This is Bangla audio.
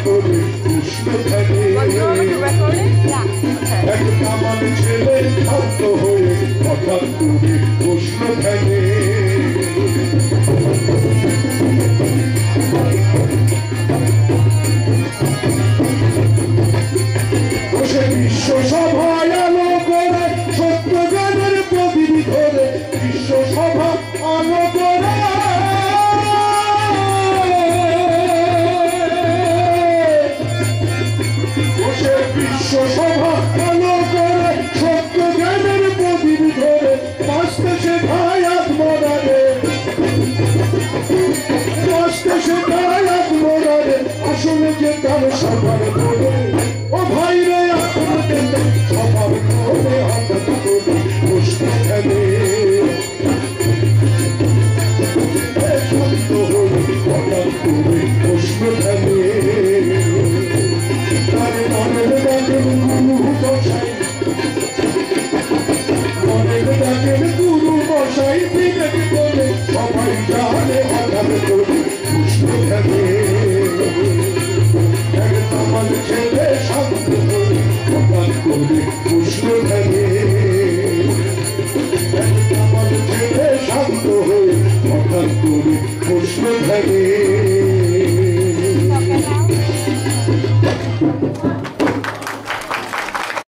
করে কৃষ্ণ ধ্যানে এক কামাল ছেলে শান্ত হয়ে হঠাৎ করে কৃষ্ণ ধ্যানে বসে বিশ্ব সভায় আলো করে সত্য জ্ঞানের প্রদীপ ধরে বিশ্ব সভা আলো করে বসে বিশ্ব সভা আলো করে সত্য জ্ঞানের প্রদীপ ধরে বাঁচতে শেখায় আত্মরারে বাঁচতে শেখায় আত্মরারে আসলে যে তার সবার ধরে ও ভাই রে সবার ধরে হঠাৎ করে কৃষ্ণ ধ্যানে শান্ত হয়ে হঠাৎ করে কৃষ্ণ ধ্যানে তার মনের ডাকেন গুরু বসাই মনের ডাকেন গুরু বসাই বিবেক বলে সবাই জানে হঠাৎ করে কৃষ্ণ ধ্যানে এক কামাল ছেলে শান্ত হয়ে হঠাৎ করে কৃষ্ণ ধ্যানে এক কামাল ছেলে শান্ত হয়ে হঠাৎ করে কৃষ্ণ ধ্যানে